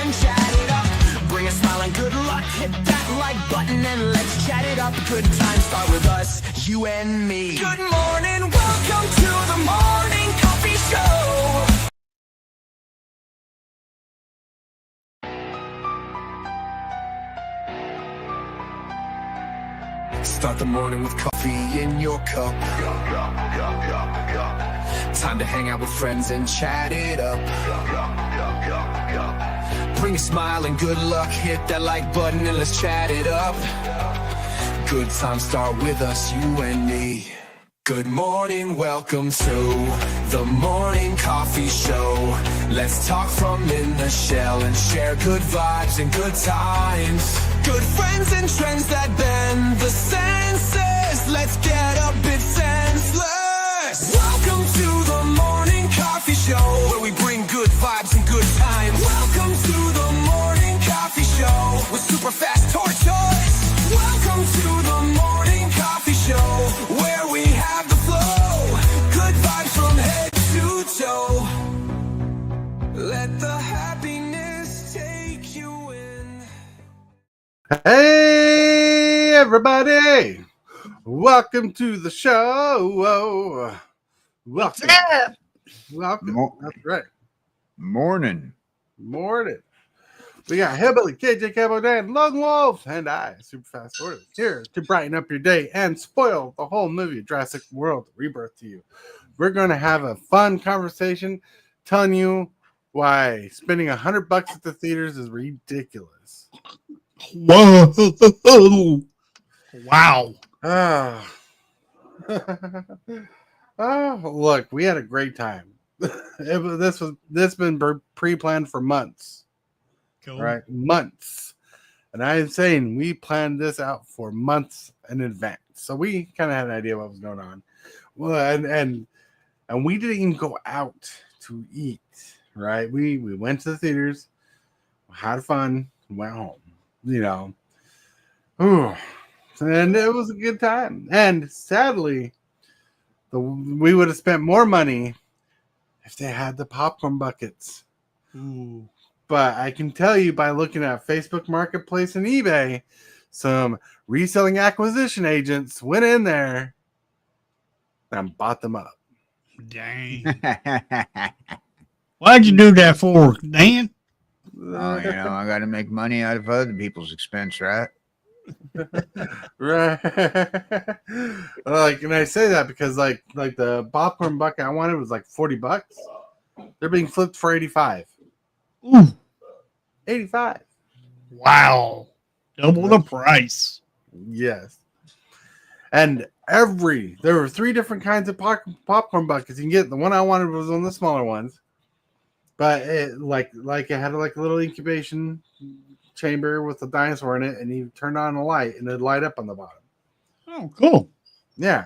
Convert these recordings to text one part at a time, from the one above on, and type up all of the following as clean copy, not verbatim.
and chat it up. Bring a smile and good luck. Hit that like button and let's chat it up. Good times start with us, you and me. Good morning, welcome to the morning coffee show. Start the morning with coffee in your cup. Time to hang out with friends and chat it up. Bring a smile and good luck. Hit that like button and let's chat it up. Good times start with us, you and me. Good morning, welcome to the morning coffee show. Let's talk from in the shell and share good vibes and good times. Good friends and trends that bend the senses. Let's get a bit senseless. Welcome to the morning coffee show, where we bring good vibes and good times. Welcome to the morning coffee show with Super Fast Tortoise. Welcome to the morning coffee show, where we have the flow. Good vibes from head to toe. Let the happiness take you in. Hey, everybody. Welcome to the show. Welcome. Welcome. That's right. Morning. We got Hillbilly, kjcowboydan, Lone Wolf, and I, Super Fast Tortoise, here to brighten up your day and spoil the whole movie Jurassic World Rebirth to you. We're going to have a fun conversation telling you why spending $100 at the theaters is ridiculous. Whoa! Wow! Oh, look, we had a great time. This been pre-planned for months. Cool. Right, months, and I'm saying we planned this out for months in advance, so we kind of had an idea what was going on. Well, and we didn't even go out to eat. Right, we went to the theaters, had fun, went home. Ooh, and it was a good time. And sadly, we would have spent more money if they had the popcorn buckets. Ooh. But I can tell you by looking at Facebook Marketplace and eBay, some reselling acquisition agents went in there and bought them up. Dang. Why'd you do that for, Dan? Oh, I got to make money out of other people's expense, right? Right. And I say that because like the popcorn bucket I wanted was like $40. They're being flipped for 85. Ooh. 85. Wow. Double the price. Yes. And there were 3 different kinds of popcorn buckets you can get. The one I wanted was one of the smaller ones, but it it had like a little incubation chamber with a dinosaur in it, and you turned on a light and it'd light up on the bottom. Oh, cool. Yeah.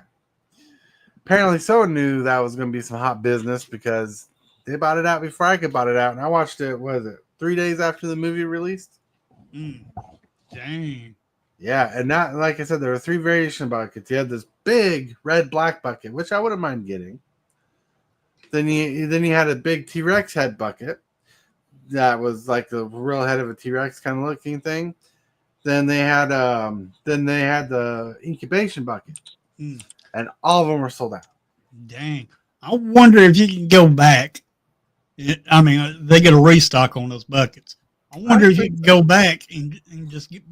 Apparently, someone knew that was going to be some hot business because they bought it out before I could buy it out, and I watched it. What was it? 3 days after the movie released. Dang. Yeah, and not like I said, there were 3 variation buckets. You had this big red-black bucket, which I wouldn't mind getting. Then you had a big T-Rex head bucket that was like the real head of a T-Rex kind of looking thing. Then they had the incubation bucket, and all of them were sold out. Dang. I wonder if you can go back. They get a restock on those buckets. I wonder if you can go back and just get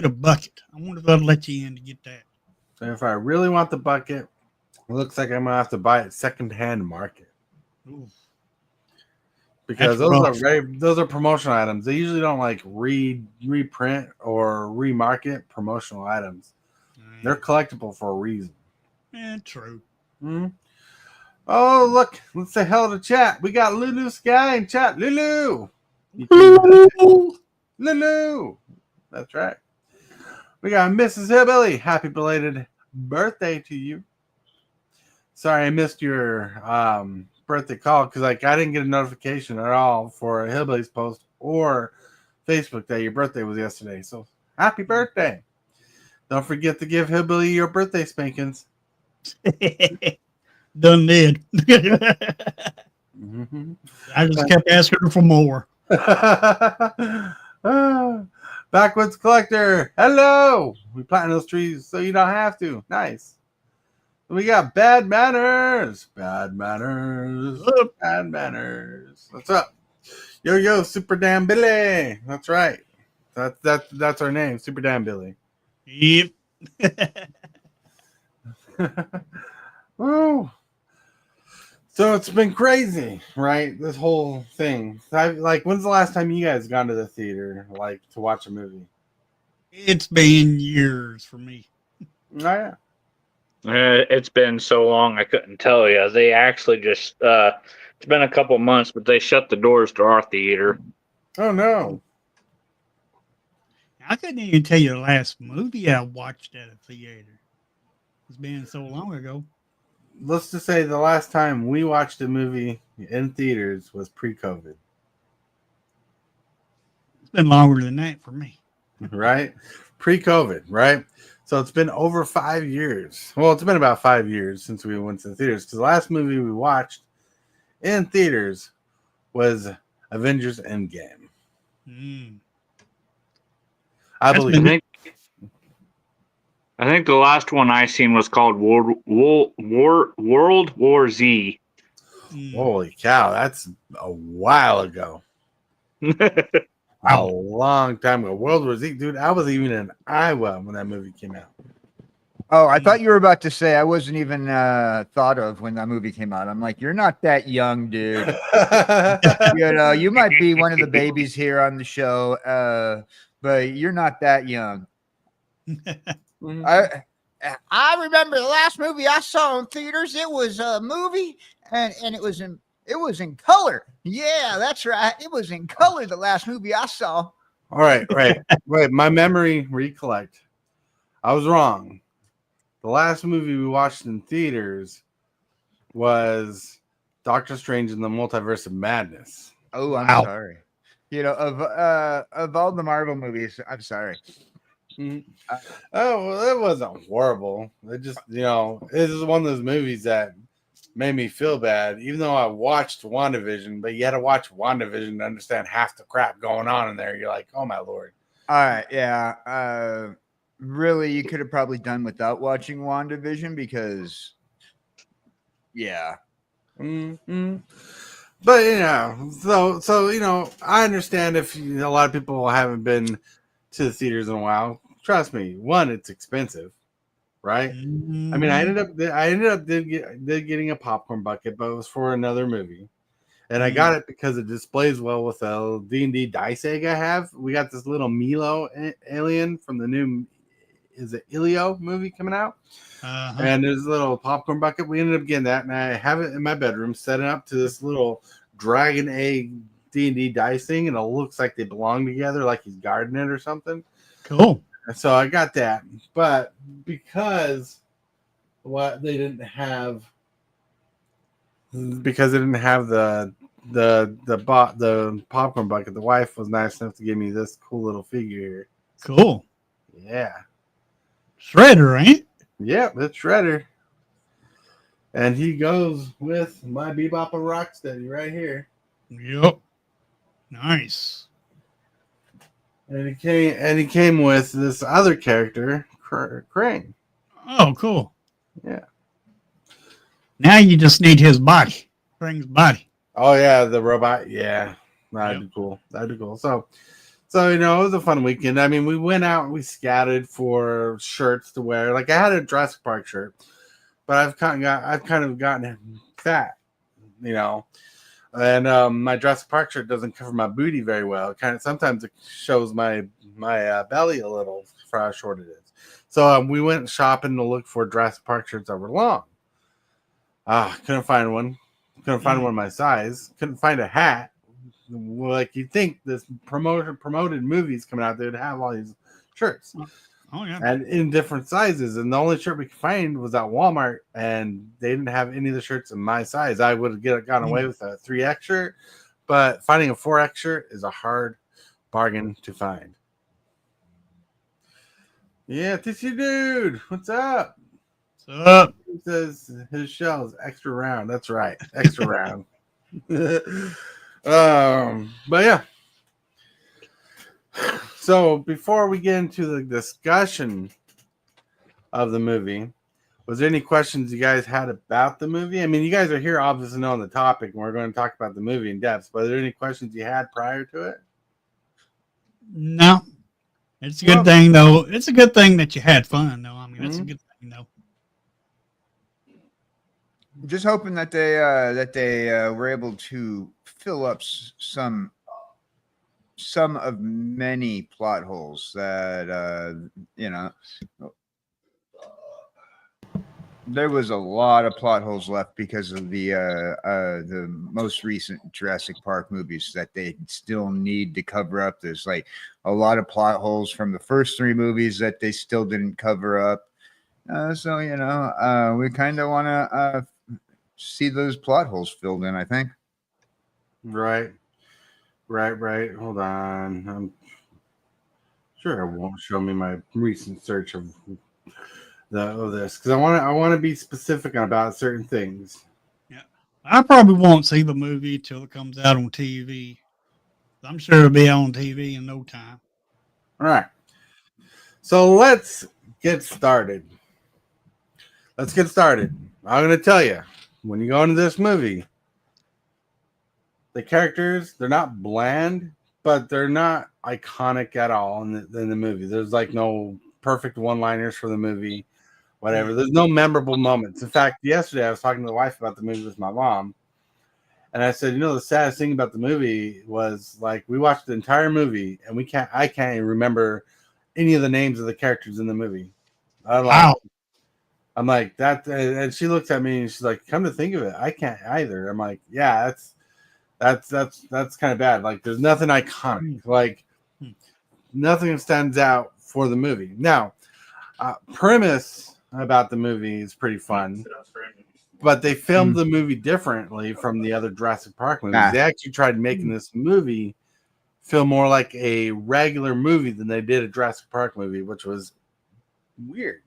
a bucket. I wonder if they'll let you in to get that. So if I really want the bucket, it looks like I'm gonna have to buy it secondhand market. Ooh. Because those are promotional items. They usually don't like reprint or remarket promotional items. They're collectible for a reason. Yeah, true. Mm-hmm. Oh, look. Let's say hello to chat. We got Lulu Sky in chat. Lulu. Lulu. That's right. We got Mrs. Hillbilly. Happy belated birthday to you. Sorry I missed your birthday call because I didn't get a notification at all for a Hillbilly's post or Facebook that your birthday was yesterday. So happy birthday. Don't forget to give Hillbilly your birthday spankings. Done did. Mm-hmm. I just kept asking her for more. Backwoods collector. Hello. We plant those trees so you don't have to. Nice. We got bad manners. Bad manners. Bad manners. What's up? Yo, Super Damn Billy. That's right. That's our name, Super Damn Billy. Yep. Woo. So it's been crazy, right? This whole thing. When's the last time you guys gone to the theater, like, to watch a movie? It's been years for me. Oh, yeah. It's been so long I couldn't tell you. They actually just it's been a couple months, but they shut the doors to our theater. Oh, no. I couldn't even tell you the last movie I watched at a theater. It's been so long ago. Let's just say the last time we watched a movie in theaters was pre-COVID. It's been longer than that for me. Right? Pre-COVID, right? So it's been over 5 years. Well, it's been about 5 years since we went to the theaters. Because the last movie we watched in theaters was Avengers Endgame. I believe. I think the last one I seen was called World War Z. Holy cow, that's a while ago. A long time ago. World War Z, dude. I was even in Iowa when that movie came out. Oh, I thought you were about to say I wasn't even thought of when that movie came out. I'm like, you're not that young, dude. You might be one of the babies here on the show, but you're not that young. I remember the last movie I saw in theaters. It was a movie, and it was in color. Yeah, that's right. It was in color. The last movie I saw. All right. Wait. My memory recollect. I was wrong. The last movie we watched in theaters was Doctor Strange in the Multiverse of Madness. Oh, I'm sorry. Of all the Marvel movies, I'm sorry. Oh, well, it wasn't horrible. It just, it is one of those movies that made me feel bad, even though I watched WandaVision, but you had to watch WandaVision to understand half the crap going on in there. You're like, oh my Lord. All right. Yeah. Really, you could have probably done without watching WandaVision because, yeah. Mm-hmm. But, so I understand if a lot of people haven't been to the theaters in a while. Trust me, one, it's expensive, right? I mean, I ended up getting a popcorn bucket, but it was for another movie, and I got it because it displays well with a D&D dice egg I have. We got this little Milo alien from the new Ilio movie coming out, and there's a little popcorn bucket. We ended up getting that, and I have it in my bedroom, set it up to this little dragon egg D&D dice thing, and it looks like they belong together, like he's guarding it or something. Cool. So I got that, but because they didn't have the popcorn bucket, the wife was nice enough to give me this cool little figure here. Cool. Yeah. Shredder, ain't it? Yep, it's Shredder. And he goes with my Bebop and Rocksteady right here. Yep. Nice. And he came with this other character, Crane. Oh, cool. Yeah. Now you just need his body. Crane's body. Oh yeah, the robot. Yeah. That'd be cool. So it was a fun weekend. I mean, we went out and we scouted for shirts to wear. Like I had a Jurassic Park shirt, but I've kind of gotten fat, And my Jurassic Park shirt doesn't cover my booty very well. Sometimes it shows my belly a little for how short it is. So we went shopping to look for Jurassic Park shirts that were long. Couldn't find one. Couldn't find one my size. Couldn't find a hat. Like you'd think this promoted movies coming out, they'd have all these shirts. Oh yeah. And in different sizes. And the only shirt we could find was at Walmart, and they didn't have any of the shirts in my size. I would have gotten away with a 3X shirt, but finding a 4X shirt is a hard bargain to find. Yeah, Tissue Dude, what's up? What's up? He says his shell is extra round. That's right, extra round. But yeah, So before we get into the discussion of the movie, was there any questions you guys had about the movie? I mean, you guys are here obviously knowing the topic, and we're going to talk about the movie in depth. But are there any questions you had prior to it? No, it's a good thing though. It's a good thing that you had fun though. I mean, that's a good thing though. Just hoping that they were able to fill up some of many plot holes that you know. There was a lot of plot holes left because of the most recent Jurassic Park movies that they still need to cover up. There's like a lot of plot holes from the first 3 movies that they still didn't cover up. So we kind of want to see those plot holes filled in, I think. Right. Hold on. I'm sure it won't show me my recent search of this because I want to be specific about certain things. Yeah, I probably won't see the movie till it comes out on TV. I'm sure it'll be on TV in no time. All right. So let's get started. I'm going to tell you, when you go into this movie, the characters, they're not bland, but they're not iconic at all in the movie. There's like no perfect one-liners for the movie, whatever. There's no memorable moments. In fact, yesterday I was talking to the wife about the movie with my mom, and I said, the saddest thing about the movie was like we watched the entire movie and I can't even remember any of the names of the characters in the movie. I'm like that, and she looks at me and she's like, "Come to think of it, I can't either." I'm like, "Yeah, that's kind of bad. Like, there's nothing iconic. Like, nothing stands out for the movie." Now, premise about the movie is pretty fun, but they filmed the movie differently from the other Jurassic Park movies. They actually tried making this movie feel more like a regular movie than they did a Jurassic Park movie, which was weird.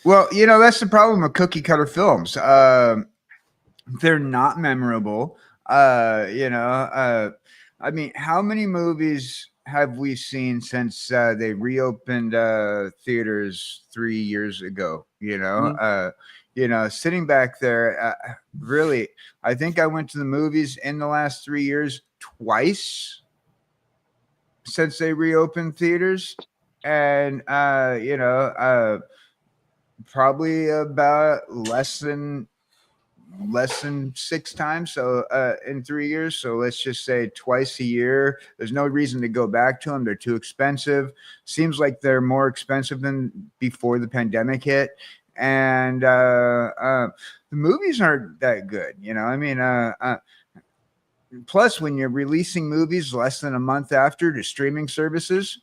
Well, that's the problem with cookie cutter films. They're not memorable. I mean, how many movies have we seen since they reopened theaters 3 years ago? Sitting back there, really, I think I went to the movies in the last 3 years twice since they reopened theaters, and probably about less than 6 times. So in 3 years. So let's just say twice a year. There's no reason to go back to them. They're too expensive. Seems like they're more expensive than before the pandemic hit. And the movies aren't that good. Plus, when you're releasing movies less than a month after to streaming services,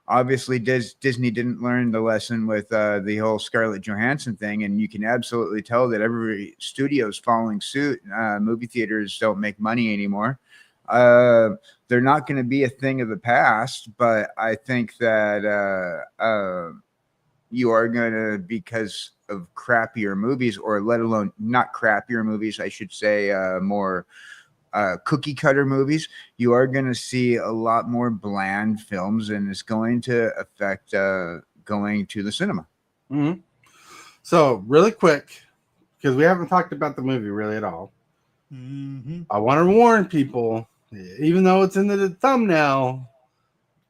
obviously Disney didn't learn the lesson with the whole Scarlett Johansson thing, and you can absolutely tell that every studio is following suit. Movie theaters don't make money anymore. They're not going to be a thing of the past, but I think that you are going to, because of crappier movies, or let alone not crappier movies, I should say, more cookie cutter movies, you are going to see a lot more bland films, and it's going to affect going to the cinema. Mm-hmm. So really quick, because we haven't talked about the movie really at all, I want to warn people, even though it's in the thumbnail,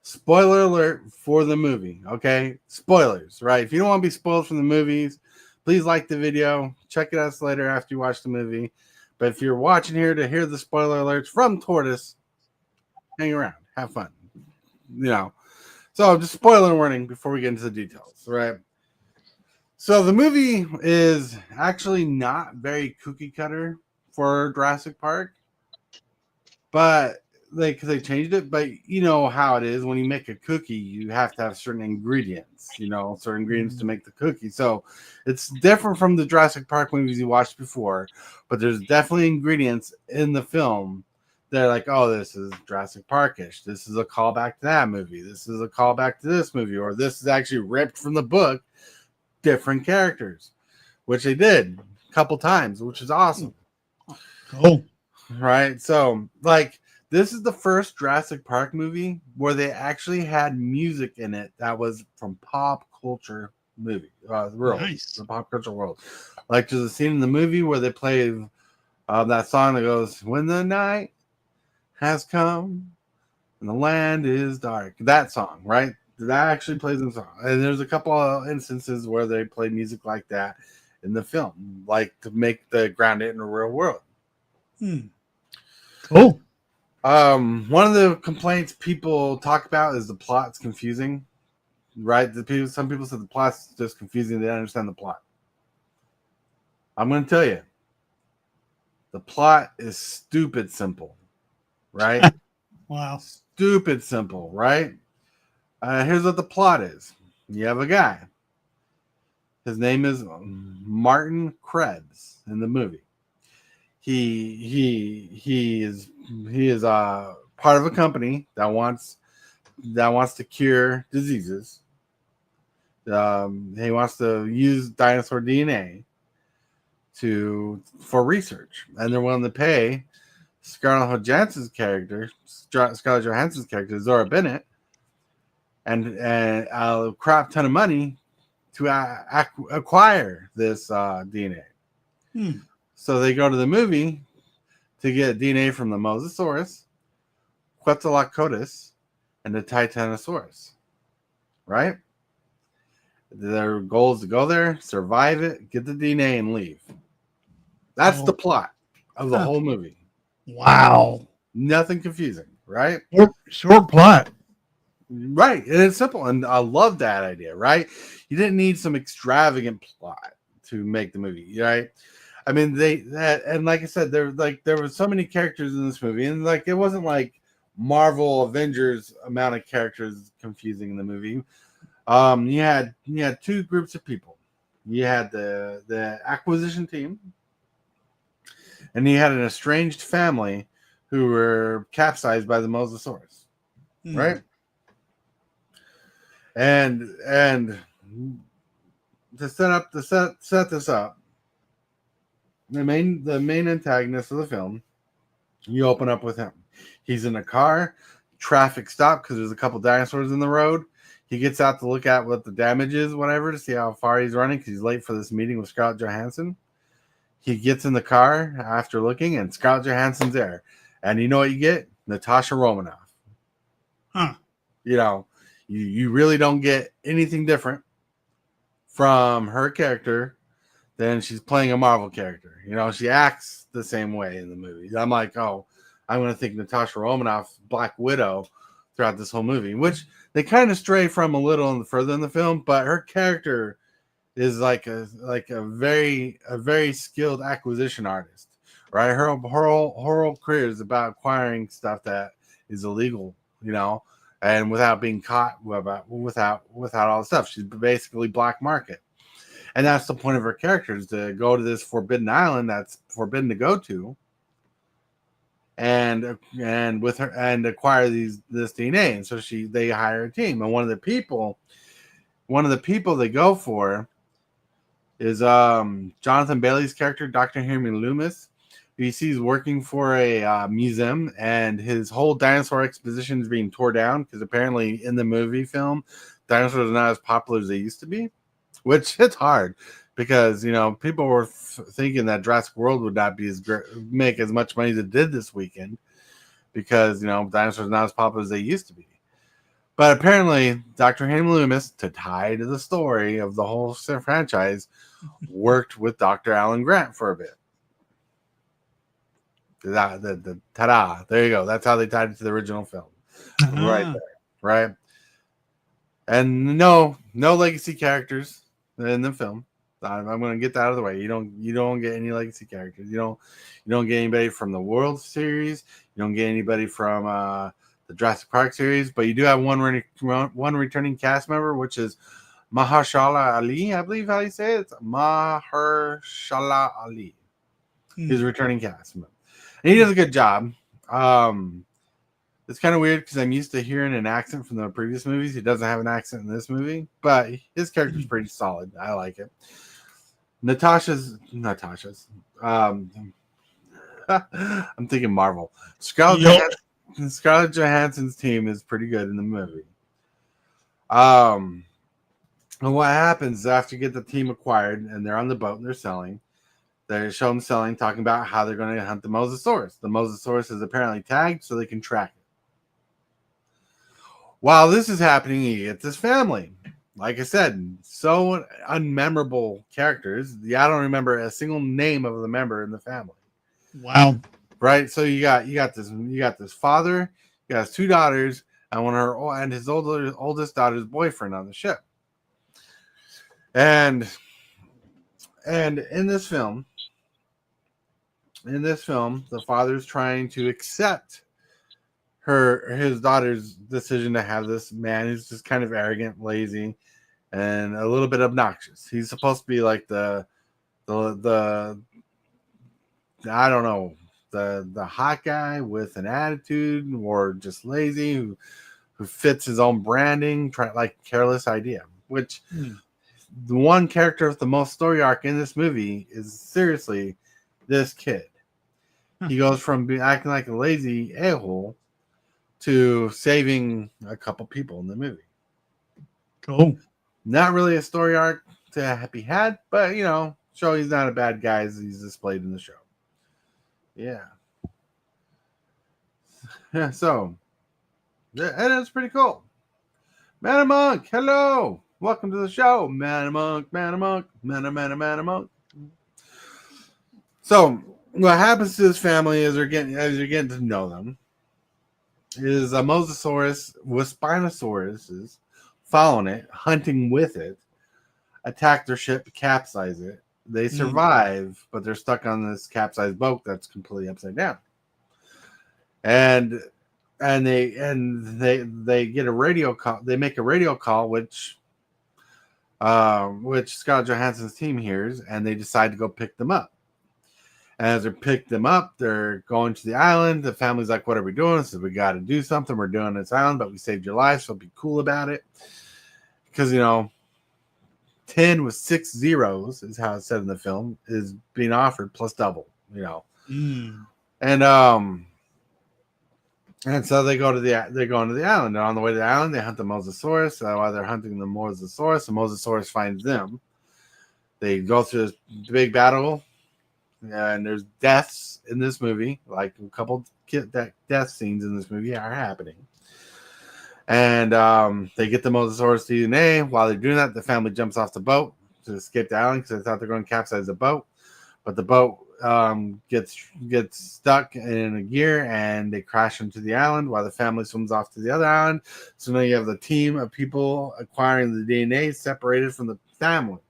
spoiler alert for the movie. Okay, spoilers, right? If you don't want to be spoiled from the movies, please like the video, check it out later after you watch the movie. But if you're watching here to hear the spoiler alerts from Tortoise, hang around, have fun. So just spoiler warning before we get into the details, right? So the movie is actually not very cookie cutter for Jurassic Park, but they changed it. But you know how it is when you make a cookie, you have to have certain ingredients, to make the cookie. So it's different from the Jurassic Park movies you watched before, but there's definitely ingredients in the film that are like, oh, this is Jurassic Parkish. This is a callback to that movie. This is a callback to this movie, or this is actually ripped from the book. Different characters, which they did a couple times, which is awesome. Cool. Right? So, like, This is the first Jurassic Park movie where they actually had music in it that was from pop culture world, Nice. the pop culture world. Like there's a scene in the movie where they play that song that goes, "When the night has come and the land is dark." That song, right? That actually plays in the song. And there's a couple of instances where they play music like that in the film, like to make the ground it in the real world. Cool. One of the complaints people talk about is the plot's confusing, right? Some people say the plot's just confusing. They don't understand the plot. I'm going to tell you, the plot is stupid simple, right? Wow. Stupid simple, right? Here's what the plot is. You have a guy. His name is Martin Krebs in the movie. He is part of a company that wants to cure diseases. He wants to use dinosaur DNA for research, and they're willing to pay Scarlett Johansson's character, Zora Bennett, and a crap ton of money to acquire this DNA. So they go to the movie to get DNA from the Mosasaurus, Quetzalcoatlus, and the Titanosaurus. Right? Their goal is to go there, survive it, get the DNA, and leave. That's the plot of the whole movie. Wow. Nothing confusing, right? Short plot. Right. And it's simple. And I love that idea, right? You didn't need some extravagant plot to make the movie, right? I mean, and like I said, there were so many characters in this movie, and like it wasn't like Marvel Avengers amount of characters confusing in the movie. You had two groups of people. You had the acquisition team, and you had an estranged family who were capsized by the Mosasaurus, right? And to set this up, the main antagonist of the film, you open up with him. He's in a car, traffic stop because there's a couple dinosaurs in the road. He gets out to look at what the damage is, whatever, to see how far he's running because he's late for this meeting with Scarlett Johansson. He gets in the car after looking, and Scarlett Johansson's there. And you know what you get? Natasha Romanoff. Huh. You know, you really don't get anything different from her character than she's playing a Marvel character. You know, she acts the same way in the movie. I'm like, oh, I'm going to think Natasha Romanoff, Black Widow, throughout this whole movie, which they kind of stray from a little further in the film, but her character is like a very skilled acquisition artist, right? Her whole career is about acquiring stuff that is illegal, you know, and without being caught, without all the stuff. She's basically black market. And that's the point of her character, is to go to this forbidden island that's forbidden to go to, and with her and acquire this DNA. And so they hire a team, and one of the people they go for is Jonathan Bailey's character, Dr. Henry Loomis. You see he's working for a museum, and his whole dinosaur exposition is being torn down because apparently in the movie film, dinosaurs are not as popular as they used to be. Which it's hard because, you know, people were thinking that Jurassic World would not be make as much money as it did this weekend because, you know, dinosaurs are not as popular as they used to be. But apparently, Dr. Henry Loomis, to tie to the story of the whole franchise, worked with Dr. Alan Grant for a bit. Ta-da! There you go. That's how they tied it to the original film, right there, right? And no legacy characters in the film. I'm going to get that out of the way. You don't get any legacy characters. You don't get anybody from the World series. You don't get anybody from the Jurassic Park series. But you do have one returning cast member, which is Mahershala Ali. I believe how you say it. It's Mahershala Ali. He's a returning cast member, and he does a good job. It's kind of weird because I'm used to hearing an accent from the previous movies. He doesn't have an accent in this movie, but his character's pretty solid. I like it. Natasha's. I'm thinking Marvel. Scarlett Scarlett Johansson's team is pretty good in the movie. And what happens after you get the team acquired and they're on the boat and they're selling? They show them selling, talking about how they're going to hunt the Mosasaurus. The Mosasaurus is apparently tagged so they can track it. While this is happening, he gets his family. Like I said, so unmemorable characters. I don't remember a single name of the member in the family. Wow. Right? So you got this father, you got his two daughters, and his oldest daughter's boyfriend on the ship. And in this film, the father's trying to accept his daughter's decision to have this man who's just kind of arrogant, lazy, and a little bit obnoxious. He's supposed to be like the I don't know, the hot guy with an attitude, or just lazy who fits his own branding, like Careless Idea. Which the one character with the most story arc in this movie is seriously this kid. He goes from acting like a lazy a-hole to saving a couple people in the movie. Cool. Not really a story arc to be had, but show he's not a bad guy as he's displayed in the show. Yeah. Yeah, so and it's pretty cool. Man Monk, hello. Welcome to the show. Man Monk, Man Monk, Man Monk. So what happens to his family as you're getting to know them is a Mosasaurus with Spinosauruses following it, hunting with it, attack their ship, capsize it. They survive, but they're stuck on this capsized boat that's completely upside down. And they get a radio call. They make a radio call, which Scarlett Johansson's team hears, and they decide to go pick them up. As they pick them up, they're going to the island. The family's like, "What are we doing?" So we got to do something. We're doing this island, but we saved your life, so be cool about it. Because 10 with 6 zeros is how it's said in the film, is being offered plus double. And so they're going to the island. And on the way to the island, they hunt the Mosasaurus. While they're hunting the Mosasaurus finds them. They go through this big battle. And there's deaths in this movie, like a couple death scenes in this movie are happening. And they get the Mosasaurus DNA. While they're doing that, the family jumps off the boat to escape the island because they thought they're going to capsize the boat. But the boat gets stuck in a gear and they crash into the island while the family swims off to the other island. So now you have the team of people acquiring the DNA separated from the family.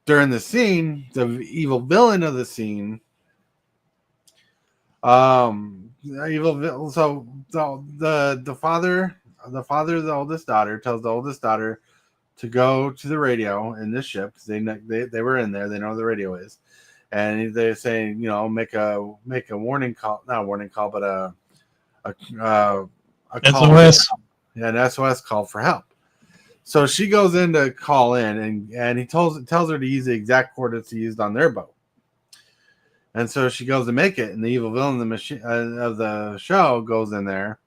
During the scene, the evil villain of the scene, the father of the oldest daughter tells the oldest daughter to go to the radio in this ship because they were in there. They know what the radio is, and they're saying, make a warning call, not a warning call, but a call, SOS. Yeah, an SOS call for help. So she goes in to call in, and he tells her to use the exact coordinates he used on their boat. And so she goes to make it, and the evil villain of the show goes in there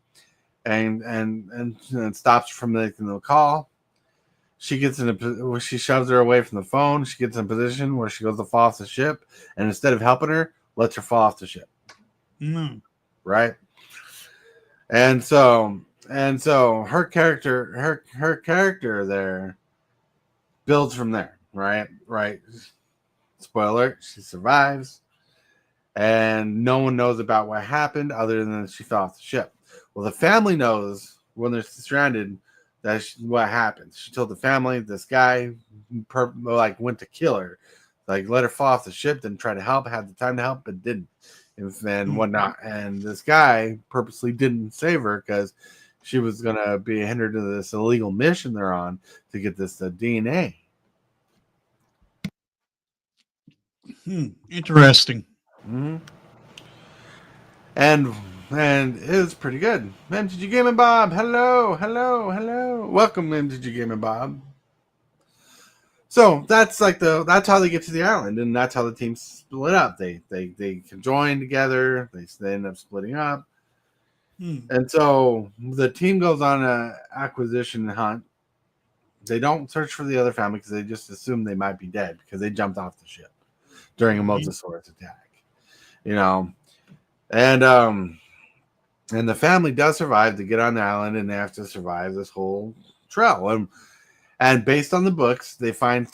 and stops her from making the call. She shoves her away from the phone. She gets in a position where she goes to fall off the ship, and instead of helping her, lets her fall off the ship. Right? And so her character there builds from there, right? Spoiler alert, she survives, and no one knows about what happened other than she fell off the ship. Well, the family knows when they're stranded what happened. She told the family this guy went to kill her, let her fall off the ship, didn't try to help, had the time to help, but didn't, and whatnot. And this guy purposely didn't save her because she was going to be hindered to this illegal mission they're on to get this DNA. Interesting. Mm-hmm. And it was pretty good. MTG Gaming Bob, hello. Welcome, MTG Gaming Bob. So that's how they get to the island, and that's how the team split up. They can join together. They end up splitting up. And so the team goes on a acquisition hunt. They don't search for the other family because they just assume they might be dead because they jumped off the ship during a Mosasaurus attack. You know, and the family does survive to get on the island, and they have to survive this whole trail. And based on the books, they found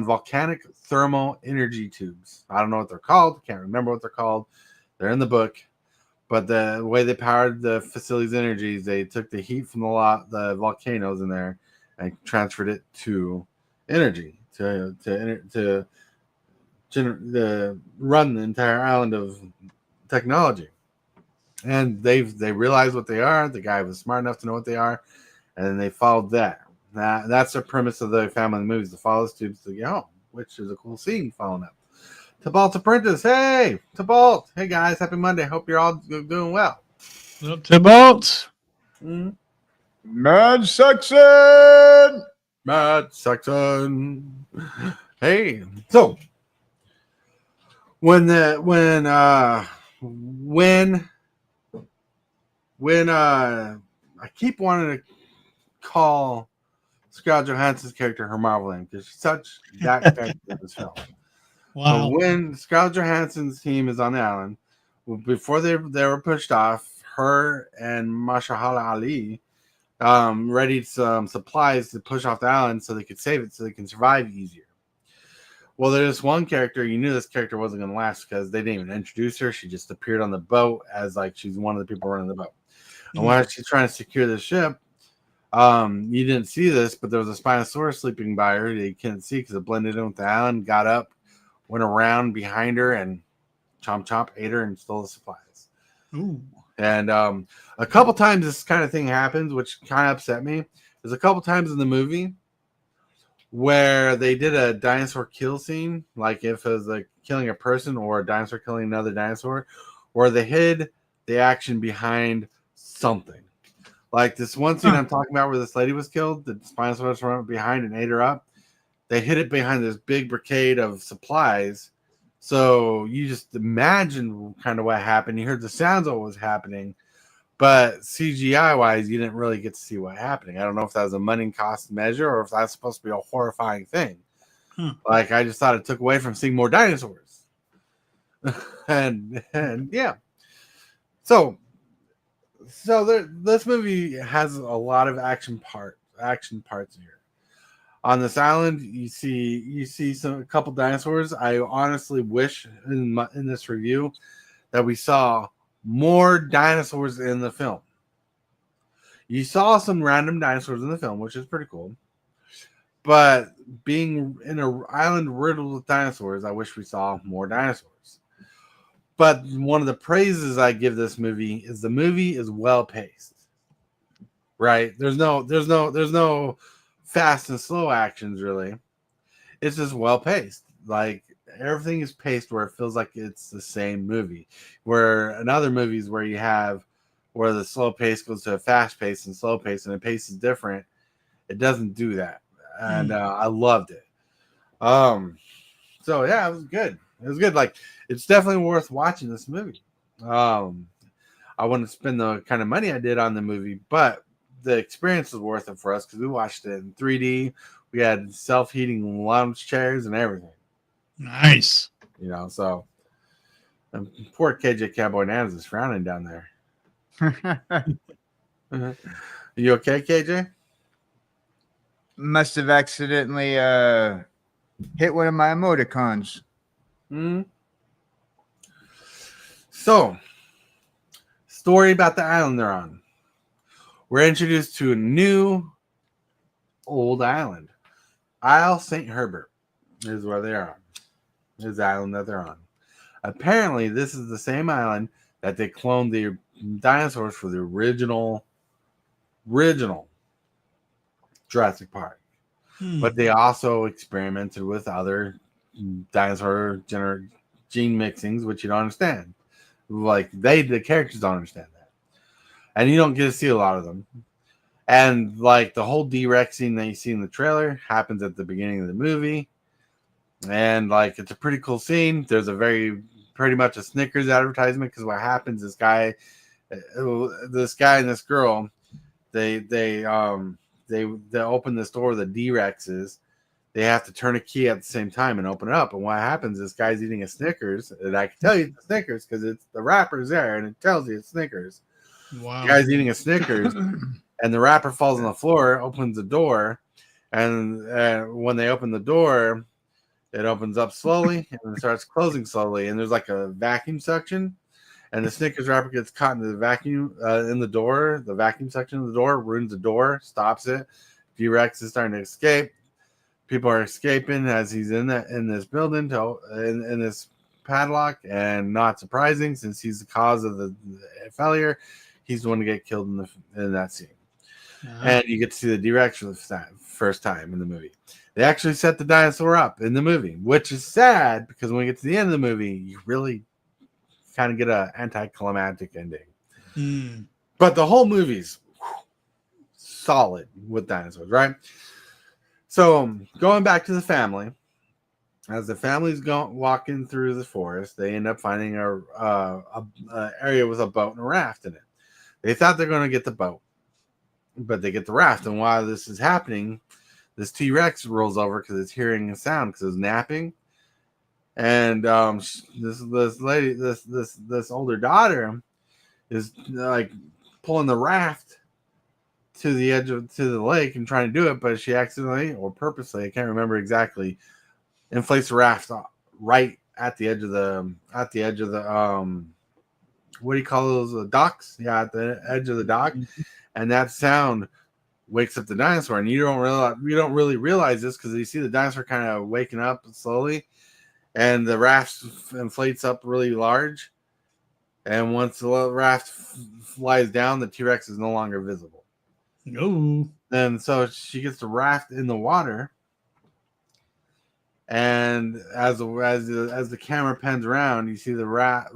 volcanic thermal energy tubes. I don't know what they're called. Can't remember what they're called. They're in the book. But the way they powered the facility's energy, they took the heat from the volcanoes in there and transferred it to energy to run the entire island of technology. And they realized what they are. The guy was smart enough to know what they are, and then they followed that. That's the premise of the family movies, to follow the tubes to get home, which is a cool scene following up. Tibalt's apprentice. Hey, Tibalt. Hey, guys. Happy Monday. Hope you're all doing well. Tibalts. Mad Saxon. Mad Saxon. Hey. So, when I keep wanting to call Scarlett Johansson's character her Marvel name because she's such that character in this film. Wow. But when Scarlett Johansson's team is on the island, before they were pushed off, her and Mahershala Ali readied some supplies to push off the island so they could save it so they can survive easier. Well, there's one character, you knew this character wasn't going to last because they didn't even introduce her. She just appeared on the boat as like she's one of the people running the boat. And while she's trying to secure the ship, you didn't see this, but there was a Spinosaurus sleeping by her that you couldn't see because it blended in with the island, got up, went around behind her, and chomp ate her and stole the supplies. Ooh. And a couple times this kind of thing happens, which kind of upset me. There's a couple times in the movie where they did a dinosaur kill scene, like if it was like killing a person or a dinosaur killing another dinosaur, where they hid the action behind something. Like this one scene I'm talking about where this lady was killed, the Spinosaurus ran behind and ate her up. They hid it behind this big brigade of supplies. So you just imagine kind of what happened. You heard the sounds of what was happening, but CGI wise, you didn't really get to see what happening. I don't know if that was a money cost measure or if that's supposed to be a horrifying thing. Like I just thought it took away from seeing more dinosaurs. and yeah. So this movie has a lot of action parts here. On this island, you see a couple dinosaurs. I honestly wish in this review that we saw more dinosaurs in the film. You saw some random dinosaurs in the film, which is pretty cool. But being in an island riddled with dinosaurs, I wish we saw more dinosaurs. But one of the praises I give this movie is the movie is well paced. Right? There's no fast and slow actions really. It's just well paced. Like everything is paced where it feels like it's the same movie. Where in other movies where you have where the slow pace goes to a fast pace and slow pace and the pace is different, it doesn't do that. And I loved it. So yeah, it was good. It was good. Like it's definitely worth watching this movie. I wouldn't spend the kind of money I did on the movie, but the experience was worth it for us because we watched it in 3D. We had self-heating lounge chairs and everything. Nice. You know, so poor kjcowboydan is frowning down there. You okay, KJ? Must have accidentally hit one of my emoticons. So, story about the island they're on. We're introduced to a new old island. Isle St. Herbert is where they are on. Is the island that they're on. Apparently, this is the same island that they cloned the dinosaurs for the original Jurassic Park. But they also experimented with other dinosaur gene mixings, which you don't understand. Like the characters don't understand that. And you don't get to see a lot of them. And like the whole D-Rex scene that you see in the trailer happens at the beginning of the movie. And like it's a pretty cool scene. There's pretty much a Snickers advertisement because what happens, this guy This guy and this girl, they open this door, the D-Rexes. They have to turn a key at the same time and open it up. And what happens is, this guy's eating a Snickers, and I can tell you it's Snickers because it's the wrapper's there and it tells you it's Snickers. Wow. The guy's eating a Snickers, and the wrapper falls on the floor, opens the door, and when they open the door, it opens up slowly and it starts closing slowly. And there's like a vacuum suction, and the Snickers wrapper gets caught in the vacuum in the door. The vacuum suction of the door ruins the door, stops it. D-Rex is starting to escape. People are escaping as he's in this building in this padlock, and not surprising since he's the cause of the failure. He's the one to get killed in that scene. And you get to see the D-Rex for the first time in the movie. They actually set the dinosaur up in the movie, which is sad because when we get to the end of the movie, you really kind of get an anticlimactic ending. But the whole movie's solid with dinosaurs, right? So going back to the family, as the family's walking through the forest, they end up finding a area with a boat and a raft in it. They thought they're going to get the boat, but they get the raft. And while this is happening, this T-Rex rolls over because it's hearing a sound because it's napping. And this lady, this older daughter, is like pulling the raft to the edge to the lake and trying to do it, but she accidentally or purposely, I can't remember exactly, inflates the raft right at the edge of the what do you call those, the docks? Yeah, at the edge of the dock. And that sound wakes up the dinosaur, and you don't really realize this because you see the dinosaur kind of waking up slowly, and the raft inflates up really large, and once the raft flies down, the T-Rex is no longer visible. No. And so she gets the raft in the water, and as the camera pans around, you see the raft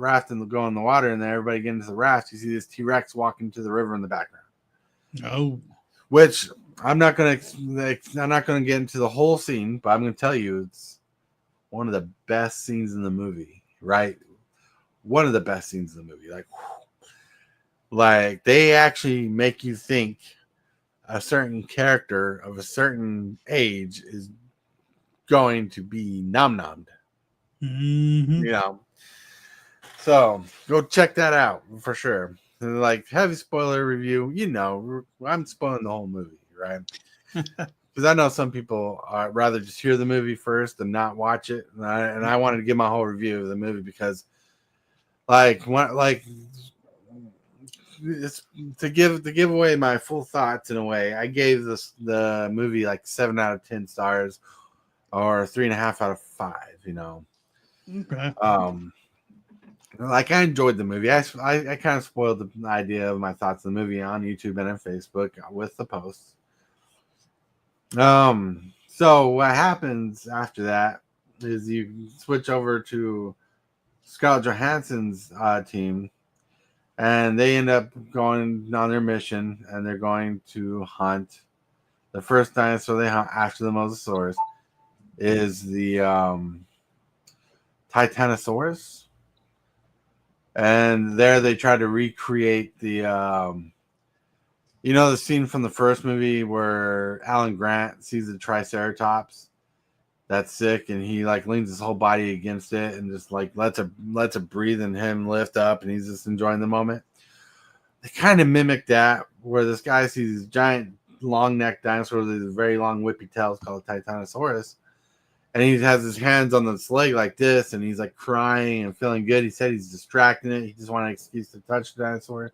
go in the water, and then everybody get into the raft. You see this T-Rex walking to the river in the background. Oh, which I'm not gonna get into the whole scene, but I'm gonna tell you it's one of the best scenes in the movie. Right, one of the best scenes in the movie. Like they actually make you think a certain character of a certain age is going to be nom-nommed. You know, so go check that out for sure. Like heavy spoiler review, you know, I'm spoiling the whole movie, right? Because I know some people rather just hear the movie first and not watch it, and I wanted to give my whole review of the movie because, it's to give away my full thoughts in a way. I gave the movie like 7 out of 10 stars, or 3.5 out of 5. You know, okay. Like I enjoyed the movie. I kind of spoiled the idea of my thoughts on the movie on YouTube and on Facebook with the posts. So what happens after that is you switch over to Scarlett Johansson's team, and they end up going on their mission, and they're going to hunt the first dinosaur they hunt after the Mosasaurus is the Titanosaurus. And there they try to recreate the the scene from the first movie where Alan Grant sees the Triceratops that's sick, and he like leans his whole body against it and just like lets it breathe and him lift up, and he's just enjoying the moment. They kind of mimic that, where this guy sees these giant long necked dinosaurs with these very long whippy tails called Titanosaurus. And he has his hands on this leg like this, and he's like crying and feeling good. He said he's distracting it. He just wanted an excuse to touch the dinosaur.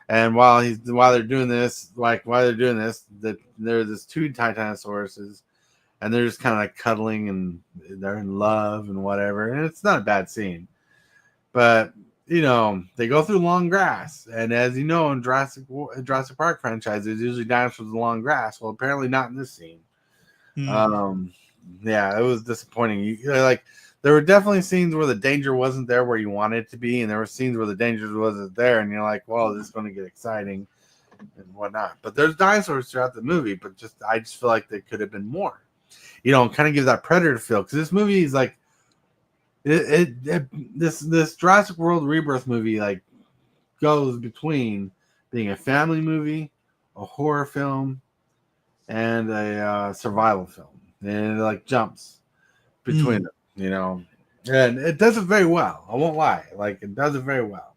And while they're doing this, there's 2 Titanosauruses, and they're just kind of like cuddling and they're in love and whatever. And it's not a bad scene, but they go through long grass. And as you know, in Jurassic Park franchise, there's usually dinosaurs in long grass. Well, apparently not in this scene. Yeah, it was disappointing. There were definitely scenes where the danger wasn't there where you wanted it to be, and there were scenes where the danger wasn't there, and you're like, well, this is going to get exciting and whatnot. But there's dinosaurs throughout the movie, but I just feel like there could have been more. Kind of give that Predator feel, because this movie is like this Jurassic World Rebirth movie like goes between being a family movie, a horror film, and a survival film, and it like jumps between them, you know, and it does it very well. I won't lie, like it does it very well.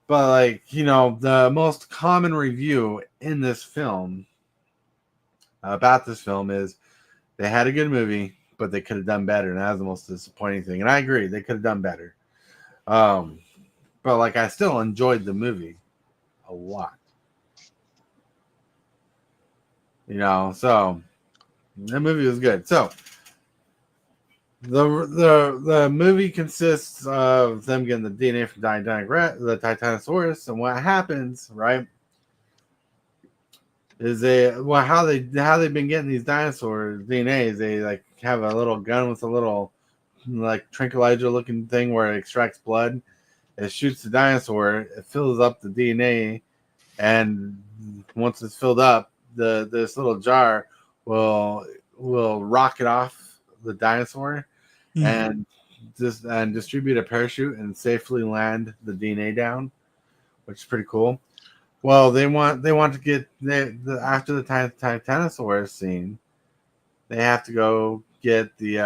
But like, you know, the most common review in this film about this film is they had a good movie, but they could have done better, and that was the most disappointing thing. And I agree, they could have done better. But like, I still enjoyed the movie a lot. You know, so that movie was good. So the movie consists of them getting the DNA from the Titanosaurus, and what happens, right, is how they've been getting these dinosaur DNAs. They like have a little gun with a little like tranquilizer looking thing where it extracts blood. It shoots the dinosaur. It fills up the DNA, and once it's filled up, this little jar will rocket off the dinosaur and distribute a parachute and safely land the DNA down, which is pretty cool. Well, they want to get after the Titanosaurus scene, they have to go get the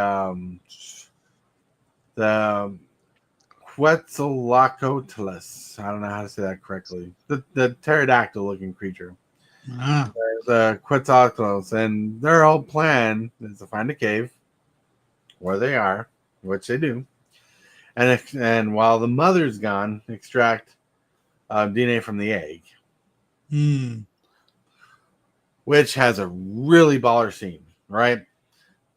Quetzalcoatlus. I don't know how to say that correctly. The pterodactyl looking creature. The Quetzalcoatlus, and their whole plan is to find a cave where they are, which they do, and while the mother's gone, extract DNA from the egg, which has a really baller scene, right?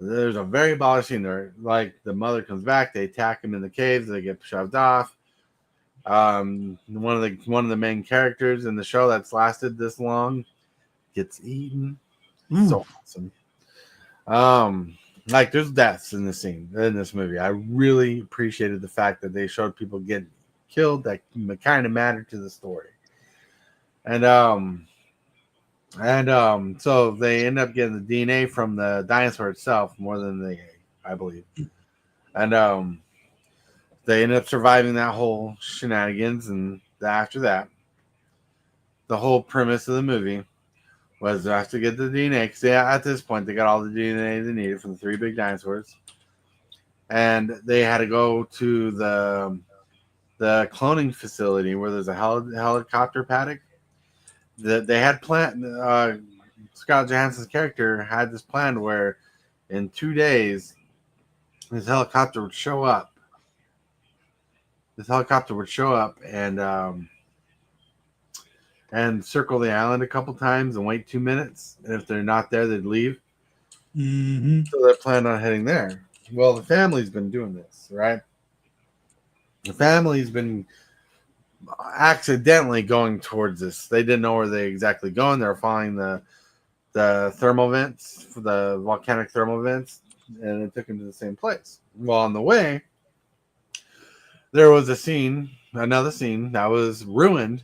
There's a very baller scene there. Like the mother comes back, they attack him in the cave, they get shoved off. One of the main characters in the show that's lasted this long gets eaten. So awesome. Like there's deaths in this movie. I really appreciated the fact that they showed people getting killed that kind of mattered to the story. And so they end up getting the DNA from the dinosaur itself more than the egg, I believe. And they end up surviving that whole shenanigans. And after that, the whole premise of the movie was they have to get the DNA, because at this point they got all the DNA they needed from the 3 big dinosaurs, and they had to go to the cloning facility where there's a helicopter paddock. They had planned. Scarlett Johansson's character had this plan where in 2 days this helicopter would show up. And circle the island a couple times and wait 2 minutes. And if they're not there, they'd leave. So they're planning on heading there. Well, the family's been doing this, right? The family's been accidentally going towards this. They didn't know where they exactly going. They were following the thermal vents, for the volcanic thermal vents, and it took them to the same place. Well, on the way, there was another scene that was ruined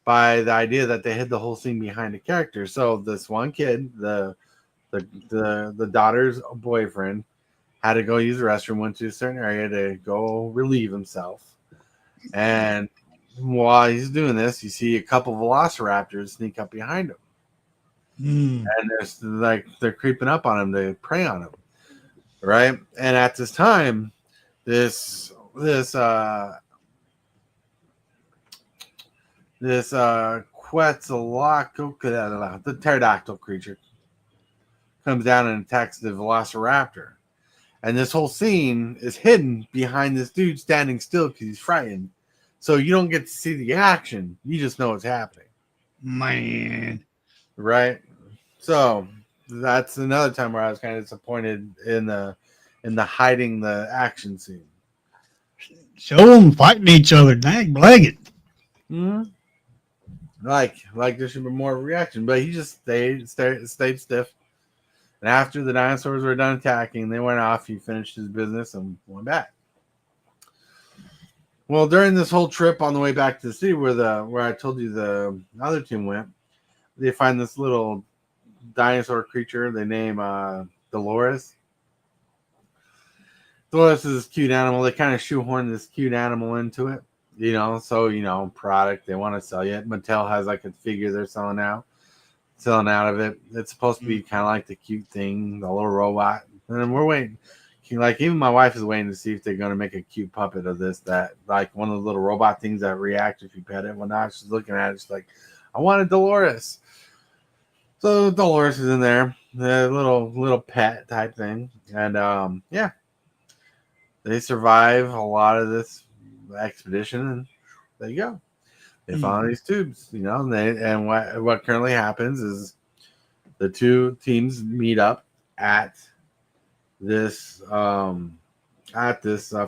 by the idea that they hid the whole scene behind a character. So this one kid, the daughter's boyfriend, had to go use the restroom, went to a certain area to go relieve himself. And while he's doing this, you see a couple velociraptors sneak up behind him. And they're creeping up on him to prey on him. Right? And at this time, this Quetzalcoatl, the pterodactyl creature, comes down and attacks the velociraptor. And this whole scene is hidden behind this dude standing still because he's frightened. So you don't get to see the action. You just know what's happening. Man. Right? So that's another time where I was kind of disappointed in the hiding the action scene. Show them fighting each other. Dang, blag it. Mm-hmm. Like there should be more reaction, but he just stayed stiff. And after the dinosaurs were done attacking, they went off. He finished his business and went back. Well, during this whole trip on the way back to the city, where I told you the other team went, they find this little dinosaur creature they name Dolores. Dolores is this cute animal. They kind of shoehorn this cute animal into it. So product they want to sell you. Mattel has like a figure they're selling out of it. It's supposed to be kind of like the cute thing, the little robot. And then we're waiting. Like even my wife is waiting to see if they're going to make a cute puppet of this, that like one of the little robot things that react if you pet it. Well, now she's looking at it. She's like, I want a Dolores. So Dolores is in there, the little pet type thing. And yeah, they survive a lot of this expedition, and there you go. They follow these tubes, and what currently happens is the two teams meet up at this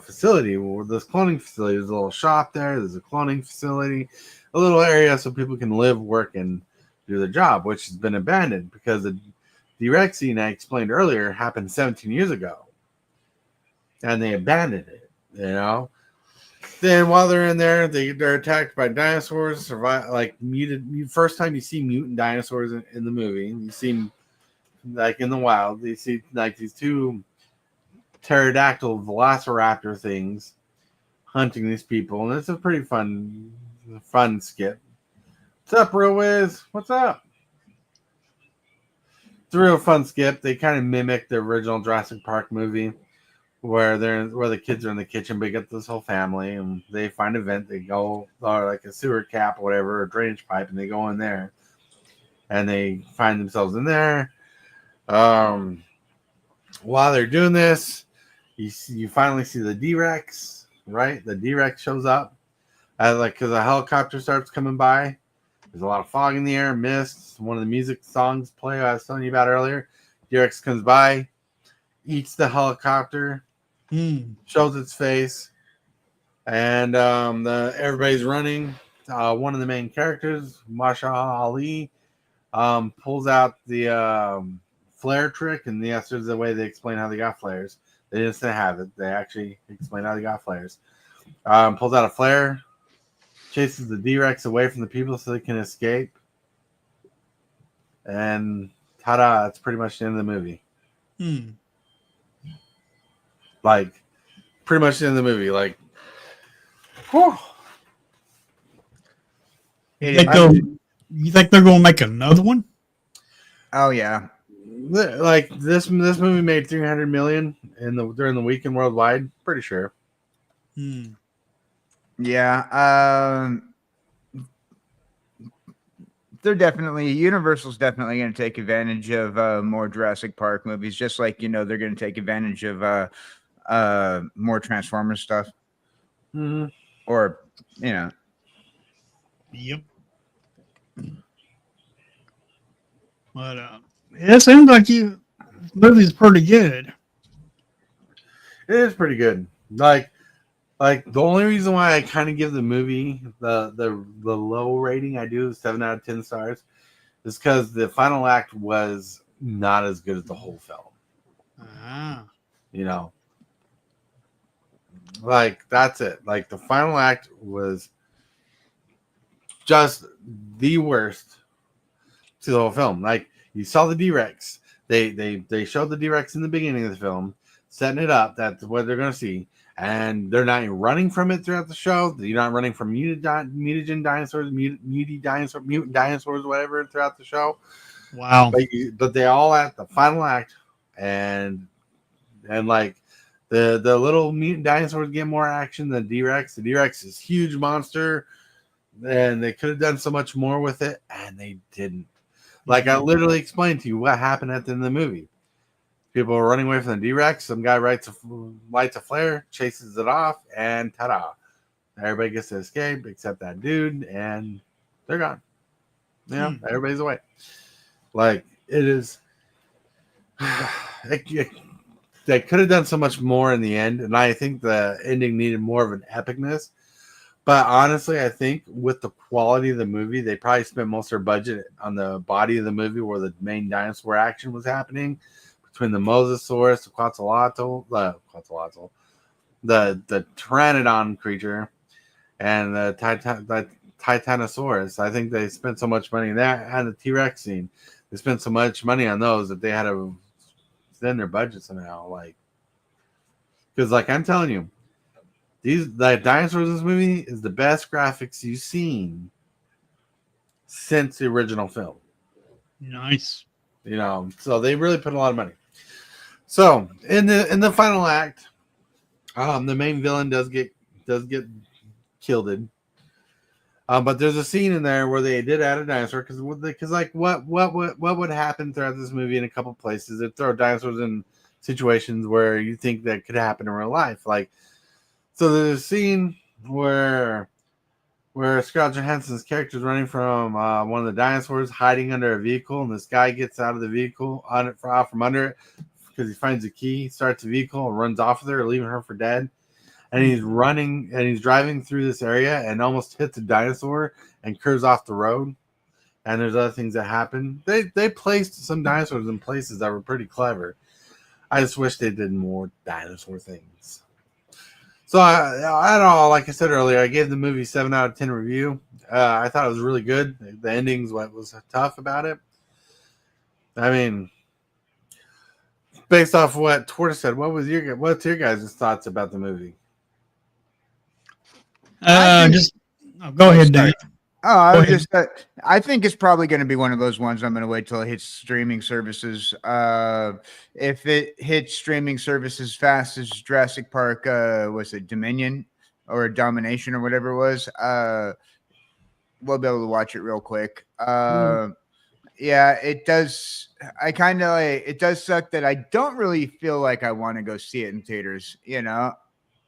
facility, or this cloning facility. There's a little shop there. There's a cloning facility, a little area so people can live, work, and do their job, which has been abandoned because the direct scene I explained earlier happened 17 years ago, and they abandoned it. Then while they're in there, they're attacked by dinosaurs. Survive like muted. First time you see mutant dinosaurs in the movie, you see like in the wild, you see like these two pterodactyl velociraptor things hunting these people, and it's a pretty fun skit. What's up, Real Wiz? What's up? It's a real fun skip. They kind of mimic the original Jurassic Park movie, where the kids are in the kitchen, but you get this whole family, and they find a vent. They go, or like a sewer cap, or whatever, a drainage pipe, and they go in there, and they find themselves in there. While they're doing this, you finally see the D-Rex, right? The D-Rex shows up, because a helicopter starts coming by. There's a lot of fog in the air, mist. One of the music songs play I was telling you about earlier. D-Rex comes by, eats the helicopter, shows its face, and everybody's running. One of the main characters, Mahershala Ali, pulls out the flare trick, and yes, there's a way they explain how they got flares. They didn't say have it. They actually explain how they got flares. Pulls out a flare, chases the D-Rex away from the people so they can escape. And ta-da, that's pretty much the end of the movie. Like, pretty much the end of the movie. Like, whew. You think they're going to make another one? Oh yeah. Like this movie made $300 million during the weekend worldwide. Pretty sure. Yeah. Universal's definitely going to take advantage of more Jurassic Park movies, just like they're going to take advantage of more Transformers stuff. Or Yep. But it seems like this movie's pretty good. It is pretty good. Like the only reason why I kind of give the movie the low rating I do, 7 out of 10 stars, is because the final act was not as good as the whole film. Like that's it. Like the final act was just the worst to the whole film. Like you saw the D-Rex. They showed the D-Rex in the beginning of the film, setting it up. That's what they're going to see. And they're not running from it throughout the show. You're not running from mutant dinosaurs, whatever, throughout the show. Wow. But they all at the final act, and like the little mutant dinosaurs get more action than D-Rex. The D-Rex is a huge monster, and they could have done so much more with it, and they didn't. Like I literally explained to you what happened at the end of the movie. People are running away from the D-Rex. Some guy lights a flare, chases it off, and ta-da! Everybody gets to escape except that dude, and they're gone. Everybody's away. Like it is. They could have done so much more in the end, and I think the ending needed more of an epicness. But honestly, I think with the quality of the movie, they probably spent most of their budget on the body of the movie where the main dinosaur action was happening. Between the Mosasaurus, the Pteranodon creature, and the Titanosaurus. I think they spent so much money on that, and the T-Rex scene. They spent so much money on those that they had to extend their budget somehow. Like, because like I'm telling you, The dinosaurs in this movie is the best graphics you've seen since the original film. Nice. So they really put a lot of money. So in the final act, the main villain does get killed. But there's a scene in there where they did add a dinosaur because like what would happen throughout this movie in a couple places? They throw dinosaurs in situations where you think that could happen in real life. Like, so there's a scene where Scarlett Johansson's character is running from one of the dinosaurs, hiding under a vehicle, and this guy gets out of the vehicle out from under it because he finds a key, starts the vehicle, and runs off with her, leaving her for dead. And he's running and he's driving through this area and almost hits a dinosaur and curves off the road. And there's other things that happen. They placed some dinosaurs in places that were pretty clever. I just wish they did more dinosaur things. So I don't know. Like I said earlier, I gave the movie 7 out of 10 review. I thought it was really good. The ending's what was tough about it. I mean, based off what Tortoise said, what's your guys' thoughts about the movie? Go ahead, Dan. I think it's probably going to be one of those ones I'm going to wait till it hits streaming services. If it hits streaming services fast as Jurassic Park, was it Dominion or Domination or whatever it was, we'll be able to watch it real quick. Yeah, it does. It does suck that I don't really feel like I want to go see it in theaters,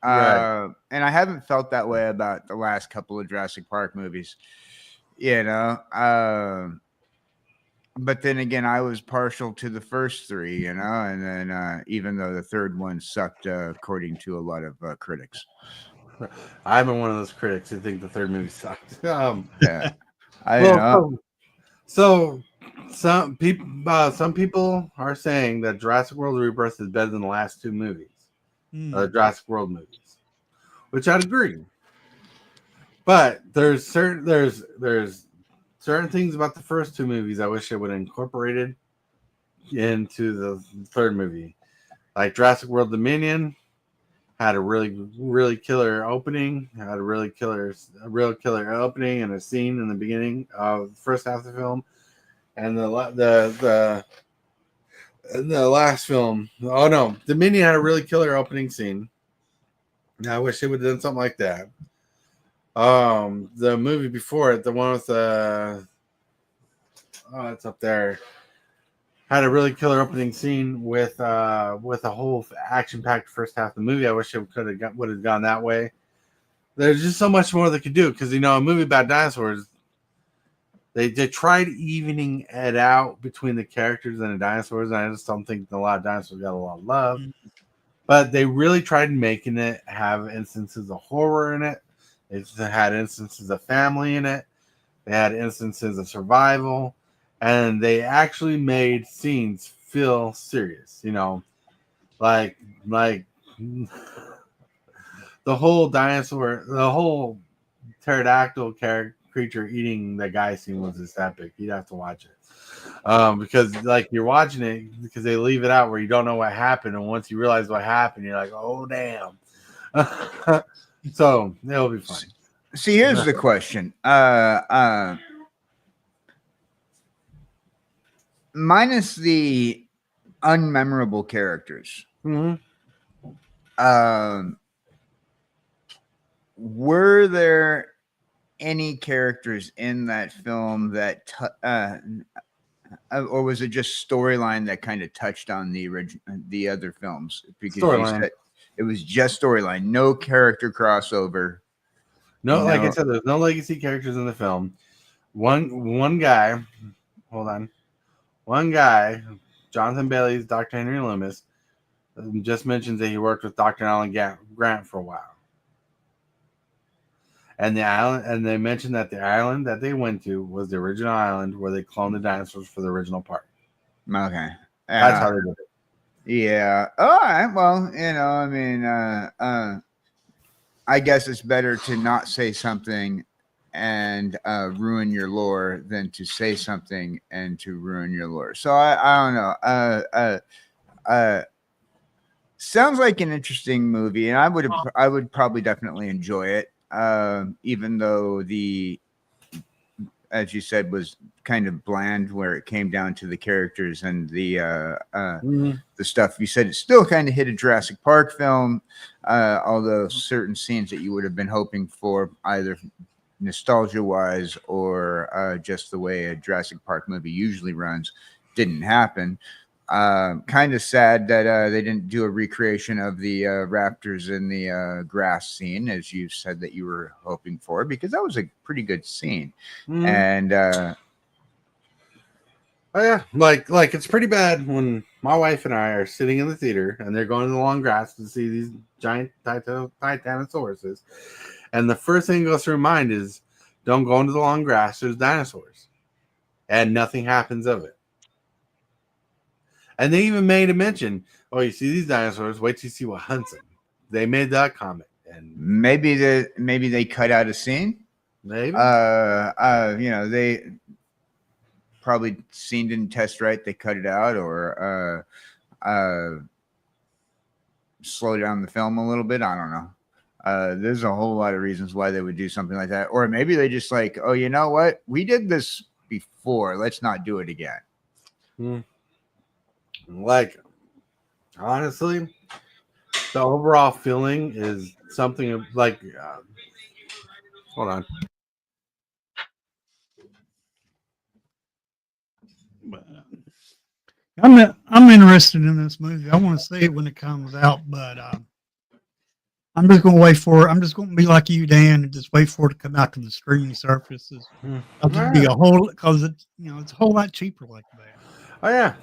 Right. And I haven't felt that way about the last couple of Jurassic Park movies, but then again, I was partial to the first three, and then even though the third one sucked, according to a lot of critics. I've been one of those critics who think the third movie sucked. Yeah, know. So some people are saying that Jurassic World Rebirth is better than the last two movies. Jurassic World movies, which I'd agree. But there's certain things about the first two movies I wish I would have incorporated into the third movie. Like Jurassic World Dominion had a really killer opening, had a real killer opening and a scene in the beginning of the first half of the film, and the last film, Dominion had a really killer opening scene. I wish they would have done something like that. The movie before it, the one with it's up there, had a really killer opening scene with a whole action-packed first half of the movie. I wish it would have gone that way. There's just so much more they could do because a movie about dinosaurs. They tried evening it out between the characters and the dinosaurs, and I just don't think a lot of dinosaurs got a lot of love. But they really tried making it have instances of horror in it. They had instances of family in it. They had instances of survival. And they actually made scenes feel serious, like the whole dinosaur, the whole pterodactyl creature eating the guy scene was just epic. You'd have to watch it because like you're watching it because they leave it out where you don't know what happened, and once you realize what happened, you're like, oh damn. So it'll be funny. See, here's the question. Minus the unmemorable characters, were there any characters in that film that or was it just storyline that kind of touched on the other films? Because you said it was just storyline, no character crossover. No, like I said, there's no legacy characters in the film. One guy, Jonathan Bailey's Dr. Henry Loomis, just mentions that he worked with Dr. Alan Grant for a while. And they mentioned that the island that they went to was the original island where they cloned the dinosaurs for the original park. Okay. That's how they did it. Yeah. All right. Well, I guess it's better to not say something and ruin your lore than to say something and to ruin your lore. So I don't know. Sounds like an interesting movie, and I would probably definitely enjoy it. Even though as you said, was kind of bland, where it came down to the characters and the stuff. You said it still kind of hit a Jurassic Park film, although certain scenes that you would have been hoping for, either nostalgia-wise or just the way a Jurassic Park movie usually runs, didn't happen. Kind of sad that they didn't do a recreation of the raptors in the grass scene, as you said that you were hoping for, because that was a pretty good scene. And oh yeah, like it's pretty bad when my wife and I are sitting in the theater and they're going to the long grass to see these giant titanosauruses, and the first thing that goes through my mind is, don't go into the long grass, there's dinosaurs, and nothing happens of it. And they even made a mention, oh, you see these dinosaurs, wait till you see what hunts them. They made that comment. And maybe they cut out a scene. Maybe. They probably scene didn't test right. They cut it out, or slow down the film a little bit. I don't know. There's a whole lot of reasons why they would do something like that. Or maybe they just like, oh, you know what? We did this before. Let's not do it again. Like, honestly, the overall feeling is something of like, hold on. I'm interested in this movie. I want to see it when it comes out, but I'm just going to wait for it. I'm just going to be like you, Dan, and just wait for it to come out to the streaming services. It'll just be because it's a whole lot cheaper like that. Oh yeah,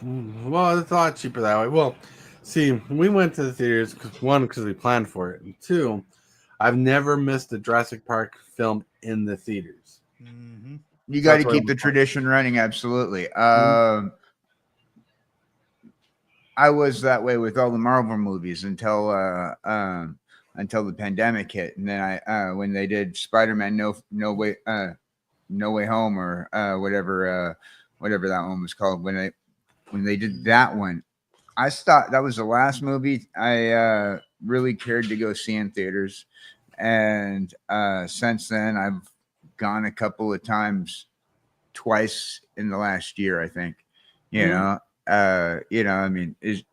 well, it's a lot cheaper that way. Well, see, we went to the theaters because we planned for it, and two, I've never missed a Jurassic Park film in the theaters. Mm-hmm. You got to keep the tradition running, absolutely. I was that way with all the Marvel movies until the pandemic hit, and then when they did Spider-Man No Way Home, or whatever that one was called, when they did that one, I thought that was the last movie I really cared to go see in theaters. And since then, I've gone a couple of times, twice in the last year, I think. I mean, is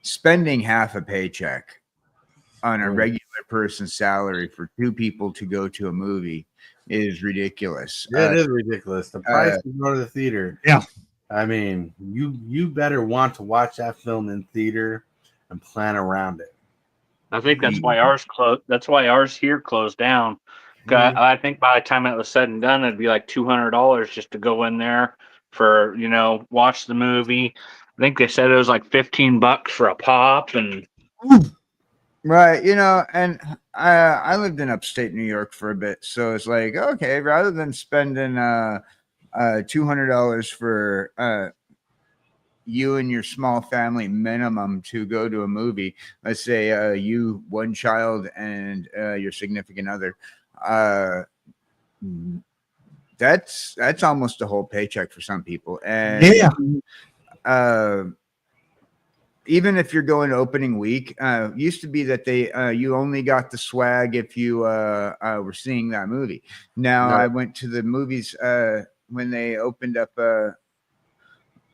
spending half a paycheck on a regular person's salary for two people to go to a movie is ridiculous. Yeah, it is ridiculous. The price to go to the theater. Yeah. I mean, you better want to watch that film in theater and plan around it. I think that's why ours closed. That's why ours here closed down. I think by the time it was said and done, it'd be like $200 just to go in there for watch the movie. I think they said it was like $15 for a pop, and right, and I lived in upstate New York for a bit, so it's like, okay, rather than spending $200 for you and your small family minimum to go to a movie, let's say you, one child, and your significant other, that's almost a whole paycheck for some people. And even if you're going to opening week, used to be that you only got the swag if you were seeing that movie. Now I went to the movies when they opened up the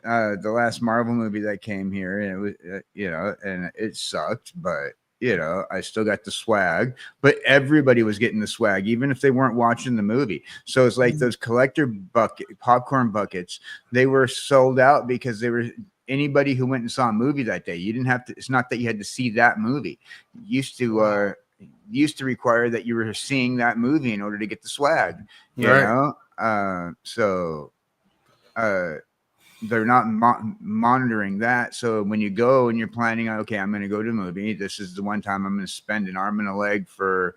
last Marvel movie that came here, and it was and it sucked, but I still got the swag. But everybody was getting the swag, even if they weren't watching the movie. So it's like those collector popcorn buckets, they were sold out because they were anybody who went and saw a movie that day. You didn't have to. It's not that you had to see that movie. It used to require that you were seeing that movie in order to get the swag. You know. So they're not monitoring that. So when you go and you're planning on, okay, I'm going to go to a movie, this is the one time I'm going to spend an arm and a leg for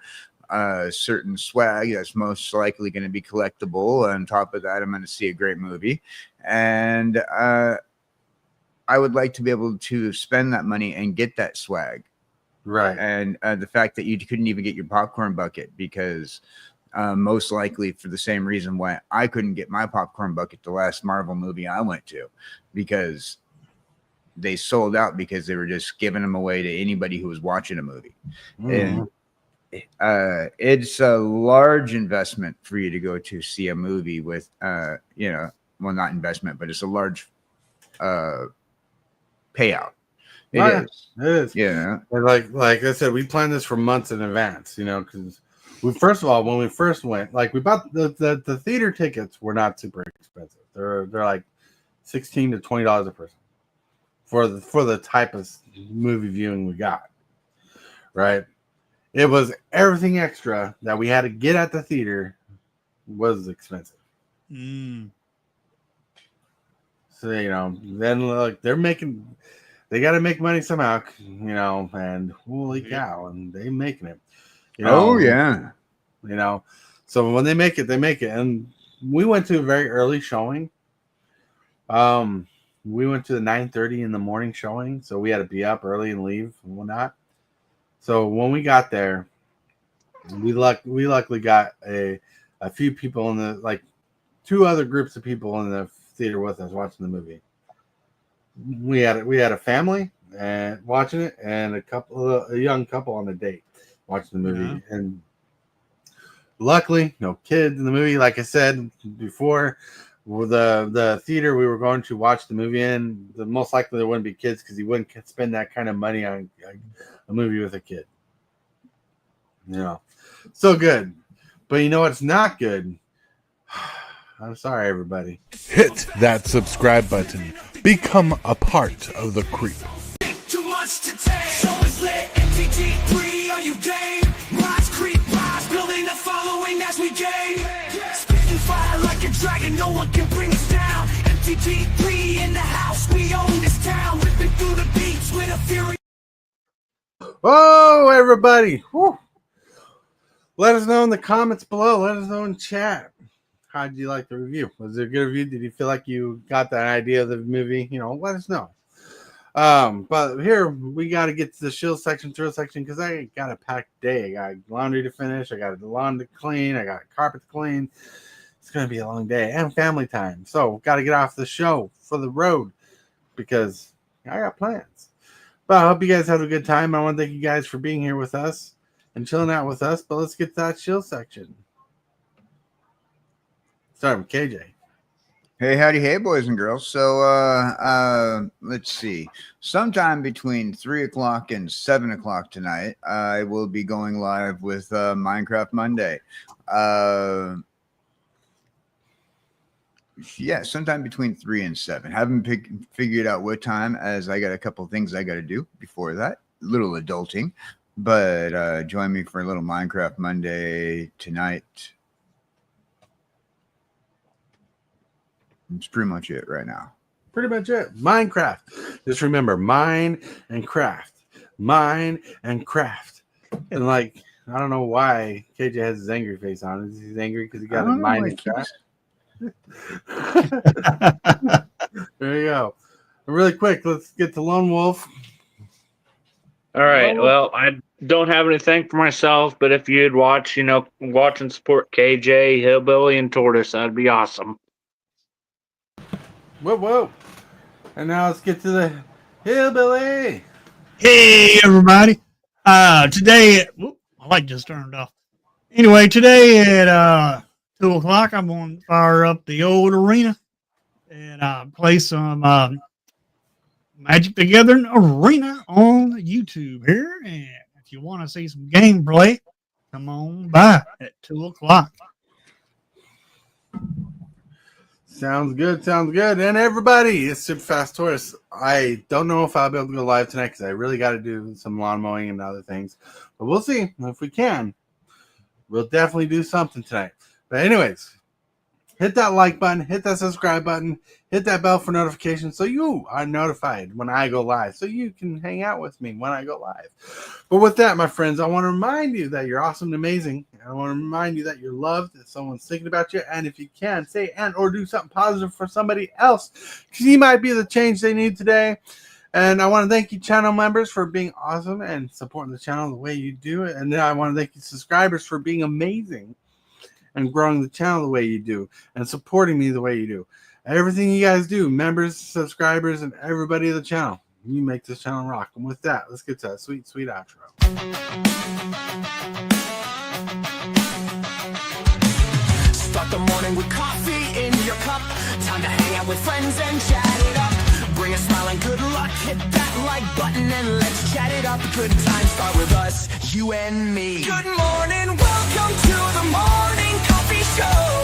certain swag that's most likely going to be collectible. On top of that, I'm going to see a great movie, and I would like to be able to spend that money and get that swag. Right. And the fact that you couldn't even get your popcorn bucket because most likely for the same reason why I couldn't get my popcorn bucket the last Marvel movie I went to, because they sold out because they were just giving them away to anybody who was watching a movie. And it's a large investment for you to go to see a movie with, you know, well, not investment, but it's a large payout. It is. It is. Yeah. And like I said, we planned this for months in advance, you know, because first of all, when we first went, like we bought the theater tickets were not super expensive. They're like $16 to $20 a person for the type of movie viewing we got. Right. It was everything extra that we had to get at the theater was expensive. So, you know, then like they got to make money somehow, you know, and holy cow, and they making it. You know, Oh yeah. You know, so when they make it, and we went to a very early showing. We went to the 9:30 in the morning showing, so we had to be up early and leave and whatnot. So when we got there, we luckily got a few people in the, like, two other groups of people in the theater with us watching the movie. We had a family and watching it, and a young couple on a date watching the movie, and luckily no kids in the movie. Like I said before, the theater we were going to watch the movie in, the most likely there wouldn't be kids because you wouldn't spend that kind of money on a movie with a kid. You know, so good, but you know what's not good? I'm sorry, everybody. Hit that subscribe button. Become a part of the creep. Too much to take. Show is lit. MTG3, are you game? Rise, creep, rise. Building a following as we gain. Spitting fire like a dragon. No one can bring us down. MTG3 in the house. We own this town. Ripping through the beats with a fury. Oh, everybody. Whew. Let us know in the comments below. Let us know in chat. How did you like the review? Was it a good review? Did you feel like you got that idea of the movie? You know, let us know. But here we got to get to the shill section, thrill section, because I got a packed day. I got laundry to finish. I got the lawn to clean. I got carpet to clean. It's going to be a long day and family time. So got to get off the show for the road because I got plans. But I hope you guys had a good time. I want to thank you guys for being here with us and chilling out with us. But let's get to that shill section. Start with KJ. Hey, howdy, hey, boys and girls. So, let's see. Sometime between 3 o'clock and 7 o'clock tonight, I will be going live with Minecraft Monday. Yeah, sometime between 3 and 7. Haven't figured out what time, as I got a couple things I got to do before that. Little adulting. But join me for a little Minecraft Monday tonight. That's pretty much it right now. Pretty much it. Minecraft. Just remember, mine and craft. Mine and craft. And like, I don't know why KJ has his angry face on. Is he angry because he got his mine and craft? There you go. Really quick, let's get to Lone Wolf. All right. Well, I don't have anything for myself, but if you'd watch and support KJ, Hillbilly, and Tortoise, that'd be awesome. Whoa. And now let's get to the Hillbilly. Hey, everybody. Today, my light just turned off. Anyway, today at 2 o'clock, I'm going to fire up the old arena and play some Magic the Gathering Arena on YouTube here. And if you want to see some gameplay, come on by at 2 o'clock. Sounds good. And everybody, it's Super Fast Tortoise. I don't know if I'll be able to go live tonight because I really got to do some lawn mowing and other things. But we'll see if we can. We'll definitely do something tonight. But anyways, hit that like button, hit that subscribe button, hit that bell for notifications so you are notified when I go live, so you can hang out with me when I go live. But with that, my friends, I want to remind you that you're awesome and amazing. I want to remind you that you're loved, that someone's thinking about you, and if you can, say and or do something positive for somebody else, because you might be the change they need today. And I want to thank you, channel members, for being awesome and supporting the channel the way you do it. And then I want to thank you, subscribers, for being amazing and growing the channel the way you do and supporting me the way you do. Everything you guys do, members, subscribers, and everybody of the channel, You make this channel rock. And with that, let's get to that sweet, sweet outro. Start the morning with coffee in your cup. Time to hang out with friends and chat it up. Bring a smile and good luck. Hit that like button and let's chat it up. Good times start with us, you and me. Good morning, welcome to the morning coffee show.